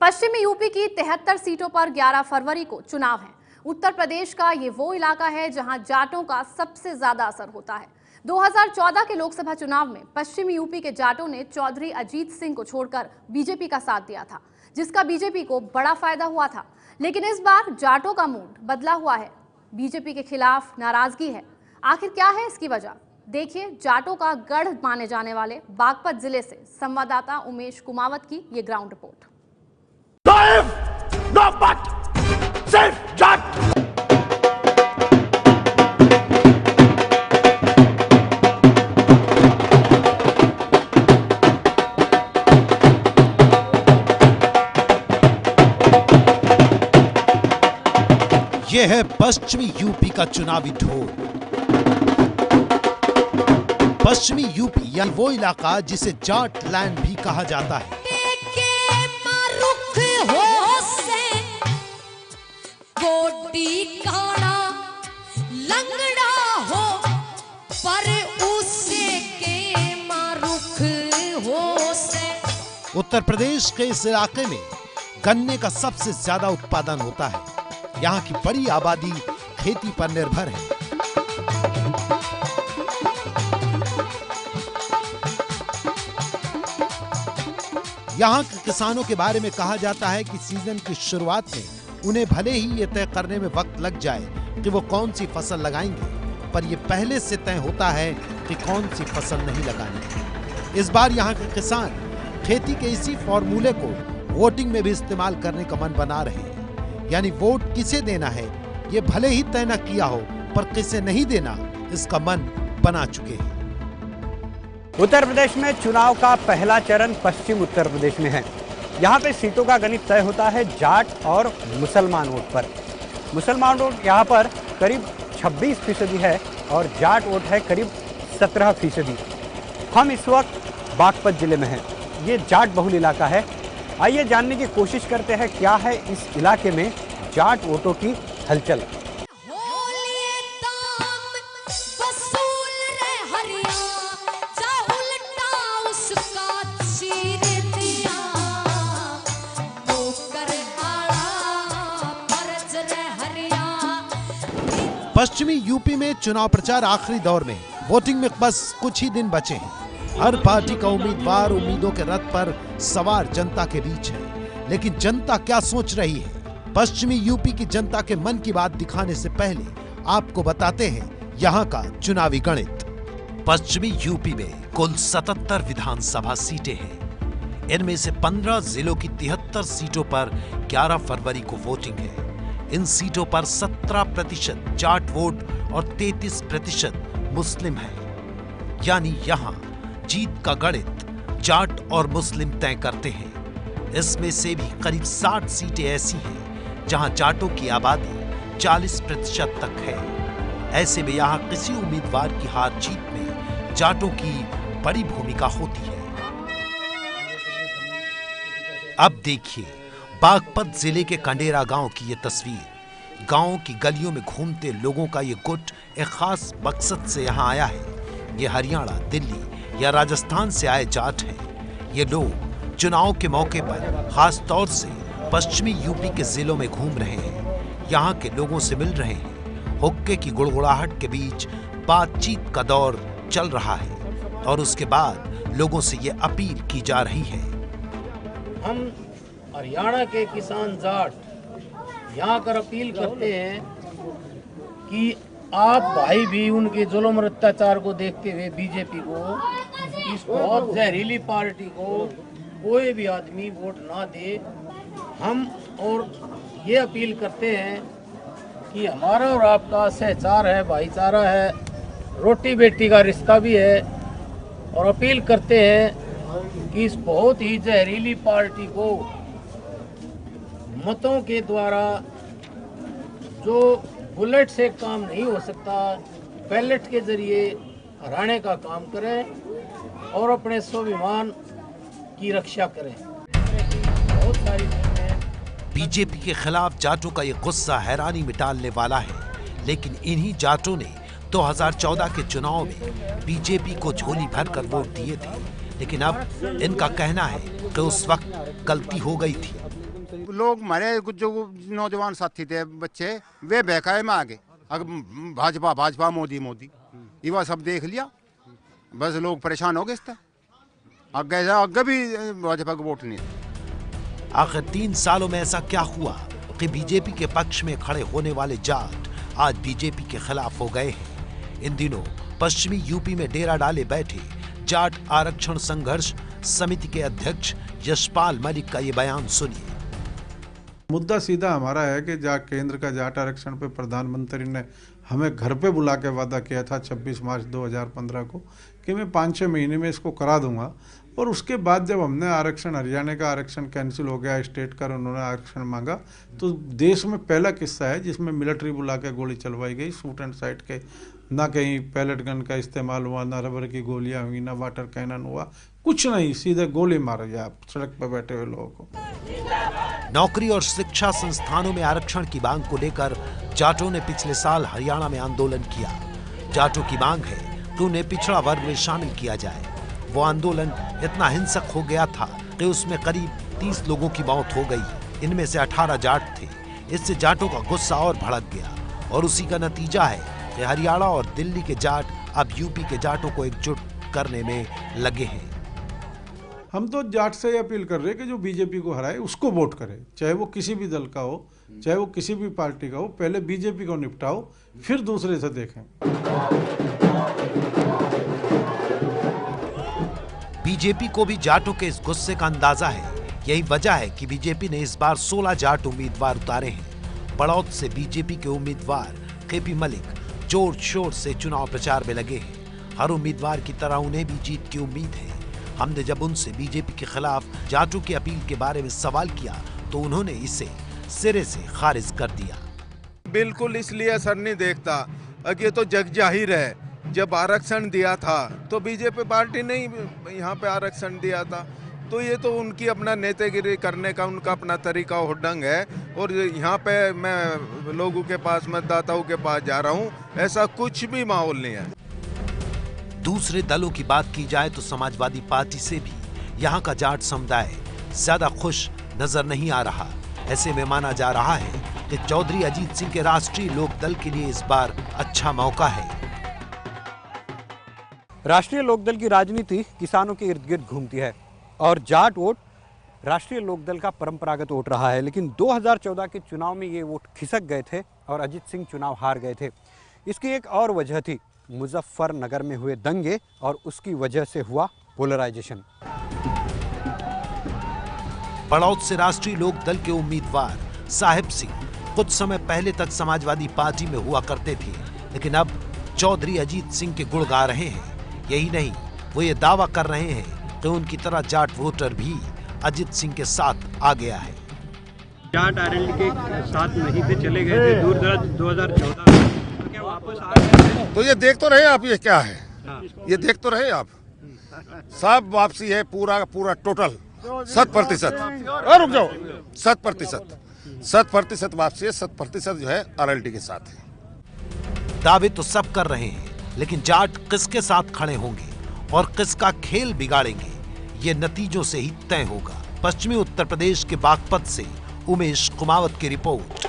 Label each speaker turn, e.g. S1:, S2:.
S1: पश्चिमी यूपी की 73 सीटों पर 11 फरवरी को चुनाव है। उत्तर प्रदेश का ये वो इलाका है जहां जाटों का सबसे ज्यादा असर होता है। 2014 के लोकसभा चुनाव में पश्चिमी यूपी के जाटों ने चौधरी अजीत सिंह को छोड़कर बीजेपी का साथ दिया था, जिसका बीजेपी को बड़ा फायदा हुआ था। लेकिन इस बार जाटों का मूड बदला हुआ है, बीजेपी के खिलाफ नाराजगी है। आखिर क्या है इसकी वजह? देखिए जाटों का गढ़ माने जाने वाले बागपत जिले से संवाददाता उमेश कुमावत की ये ग्राउंड रिपोर्ट।
S2: No but, सिर्फ जाट।
S3: यह है पश्चिमी यूपी का चुनावी ढोल। पश्चिमी यूपी यानी वो इलाका जिसे जाट लैंड भी कहा जाता है। उत्तर प्रदेश के इस इलाके में गन्ने का सबसे ज्यादा उत्पादन होता है। यहाँ की बड़ी आबादी खेती पर निर्भर है। यहाँ के किसानों के बारे में कहा जाता है कि सीजन की शुरुआत में उन्हें भले ही ये तय करने में वक्त लग जाए कि वो कौन सी फसल लगाएंगे, पर ये पहले से तय होता है कि कौन सी फसल नहीं लगानी। इस बार यहाँ के किसान खेती के इसी फॉर्मूले को वोटिंग में भी इस्तेमाल करने का मन बना रहे हैं। यानी वोट किसे देना है ये भले ही तय न किया हो, पर किसे नहीं देना इसका मन बना चुके हैं।
S4: उत्तर प्रदेश में चुनाव का पहला चरण पश्चिम उत्तर प्रदेश में है। यहाँ पे सीटों का गणित तय होता है जाट और मुसलमान वोट पर। मुसलमान वोट यहाँ पर करीब 26% है और जाट वोट है करीब 17%। हम इस वक्त बागपत जिले में हैं। ये जाट बहुल इलाका है। आइए जानने की कोशिश करते हैं क्या है इस इलाके में जाट वोटों की हलचल।
S3: पश्चिमी यूपी में चुनाव प्रचार आखिरी दौर में, वोटिंग में बस कुछ ही दिन बचे हैं। हर पार्टी का उम्मीदवार उम्मीदों के रथ पर सवार जनता के बीच है। लेकिन जनता क्या सोच रही है? पश्चिमी यूपी की जनता के मन की बात दिखाने से पहले आपको बताते हैं यहाँ का चुनावी गणित। पश्चिमी यूपी में कुल 77 विधानसभा सीटें हैं। इनमें से 15 जिलों की 73 सीटों पर 11 फरवरी को वोटिंग है। इन सीटों पर 17% जाट वोट और 33% मुस्लिम है। यानी यहाँ जीत का गणित जाट और मुस्लिम तय करते हैं। इसमें से भी करीब 60 सीटें ऐसी हैं जहां जाटों की आबादी 40% तक है। ऐसे में यहां किसी उम्मीदवार की हार जीत में जाटों की बड़ी भूमिका होती है। अब देखिए बागपत जिले के कंडेरा गांव की ये तस्वीर। गांव की गलियों में घूमते लोगों का ये गुट एक खास मकसद से यहाँ आया है। ये हरियाणा, दिल्ली या राजस्थान से आए जाट हैं। ये लोग चुनाव के मौके पर खास तौर से पश्चिमी यूपी के जिलों में घूम रहे हैं। यहाँ के लोगों से मिल रहे हैं। हुक्के की गुड़गुड़ाहट के बीच बातचीत का दौर चल रहा है और उसके बाद लोगों से ये अपील की जा रही है।
S5: हम हरियाणा के किसान जाट यहाँ कर अपील करते हैं कि आप भाई भी उनके जुल्म और अत्याचार को देखते हुए बीजेपी को, इस बहुत जहरीली पार्टी को कोई भी आदमी वोट ना दे। हम और ये अपील करते हैं कि हमारा और आपका सहचार है, भाईचारा है, रोटी बेटी का रिश्ता भी है। और अपील करते हैं कि इस बहुत ही जहरीली पार्टी को मतों के द्वारा, जो बुलेट से काम नहीं हो सकता, बैलेट के जरिए हराने का काम करें और अपने स्वाभिमान की रक्षा करें। बहुत सारी
S3: बीजेपी के खिलाफ जाटों का ये गुस्सा हैरानी में डालने वाला है। लेकिन इन्हीं जाटों ने 2014 के चुनाव में बीजेपी को झोली भरकर वोट दिए थे। लेकिन अब इनका कहना है कि उस वक्त गलती हो गई थी।
S6: लोग हमारे कुछ जो नौजवान साथी थे बच्चे वे बहकाए में आगे भाजपा भाजपा मोदी मोदी युवा सब देख लिया, बस लोग परेशान हो गए इससे। आगे भी भाजपा को वोट नहीं।
S3: आखिर 3 सालों में ऐसा क्या हुआ कि बीजेपी के पक्ष में खड़े होने वाले जाट आज बीजेपी के खिलाफ हो गए हैं। इन दिनों पश्चिमी यूपी में डेरा डाले बैठे जाट आरक्षण संघर्ष समिति के अध्यक्ष यशपाल मलिक का ये बयान सुनिए।
S7: मुद्दा सीधा हमारा है कि केंद्र का जाट आरक्षण पे प्रधानमंत्री ने हमें घर पे बुला के वादा किया था 26 मार्च 2015 को कि मैं 5-6 महीने में इसको करा दूंगा, और उसके बाद जब हमने आरक्षण हरियाणा का आरक्षण कैंसिल हो गया, स्टेट का उन्होंने आरक्षण मांगा, तो देश में पहला किस्सा है जिसमें मिलिट्री बुला के गोली चलवाई गई शूट एंड साइट के। ना कहीं पैलेट गन का इस्तेमाल हुआ, ना रबर की गोलियां हुई, ना वाटर कैनन हुआ, कुछ नहीं, सीधे गोली मारा गया सड़क पर बैठे हुए लोगों को।
S3: नौकरी और शिक्षा संस्थानों में आरक्षण की मांग को लेकर जाटों ने पिछले साल हरियाणा में आंदोलन किया। जाटों की मांग है कि उन्हें पिछड़ा वर्ग में शामिल किया जाए। वो आंदोलन इतना हिंसक हो गया था कि उसमें करीब 30 लोगों की मौत हो गई। इनमें से 18 जाट थे। इससे जाटों का गुस्सा और भड़क गया और उसी का नतीजा है कि हरियाणा और दिल्ली के जाट अब यूपी के जाटों को एकजुट करने में लगे हैं।
S7: हम तो जाट से ये अपील कर रहे हैं कि जो बीजेपी को हराए उसको वोट करे, चाहे वो किसी भी दल का हो, चाहे वो किसी भी पार्टी का हो। पहले बीजेपी को निपटाओ, फिर दूसरे से देखें।
S3: बीजेपी को भी जाटों के इस गुस्से का अंदाजा है। यही वजह है कि बीजेपी ने इस बार 16 जाट उम्मीदवार उतारे हैं। बड़ौद से बीजेपी के उम्मीदवार केपी मलिक जोर शोर से चुनाव प्रचार में लगे हैं। हर उम्मीदवार की तरह उन्हें भी जीत की उम्मीद है। हमने जब उनसे बीजेपी के खिलाफ जाटों की अपील के बारे में सवाल किया तो उन्होंने इसे सिरे से खारिज कर दिया।
S8: बिल्कुल इसलिए असर नहीं देखता कि ये तो जग जाहिर है, जब आरक्षण दिया था तो बीजेपी पार्टी ने यहाँ पे आरक्षण दिया था, तो ये तो उनकी अपना नेतागिरी करने का उनका अपना तरीका और ढंग है। और यहाँ पे मैं लोगों के पास, मतदाताओं के पास जा रहा हूँ, ऐसा कुछ भी माहौल नहीं है।
S3: दूसरे दलों की बात की जाए तो समाजवादी पार्टी से भी यहाँ का जाट समुदाय ज्यादा खुश नजर नहीं आ रहा। ऐसे में माना जा रहा है कि चौधरी अजीत सिंह के राष्ट्रीय लोकदल के लिए इस बार अच्छा मौका है।
S4: राष्ट्रीय लोकदल की राजनीति किसानों के इर्द गिर्द घूमती है और जाट वोट राष्ट्रीय लोकदल का परंपरागत वोट रहा है। लेकिन 2014 के चुनाव में ये वोट खिसक गए थे और अजीत सिंह चुनाव हार गए थे। इसकी एक और वजह थी मुजफ्फरनगर में हुए दंगे और उसकी वजह से हुआ पोलराइजेशन।
S3: बड़ौद से राष्ट्रीय लोकदल के उम्मीदवार साहिब सिंह कुछ समय पहले तक समाजवादी पार्टी में हुआ करते थे, लेकिन अब चौधरी अजीत सिंह के गुण गा रहे हैं। यही नहीं, वो ये दावा कर रहे हैं कि उनकी तरह जाट वोटर भी अजीत सिंह के साथ आ गया है।
S9: जाट आरएलडी के साथ नहीं थे, चले गए थे दूर दराज 2014 में, तो क्या वापस आ गए?
S2: तो ये देख तो रहे आप, ये क्या है, ये देख तो रहे आप, सब वापसी है पूरा पूरा टोटल 100%। रुक जाओ, 100% वापसी है, 100% जो है आरएलडी के साथ है।
S3: दावे तो सब कर रहे हैं, लेकिन जाट किसके साथ खड़े होंगे और किसका खेल बिगाड़ेंगे, ये नतीजों से ही तय होगा। पश्चिमी उत्तर प्रदेश के बागपत से उमेश कुमावत की रिपोर्ट।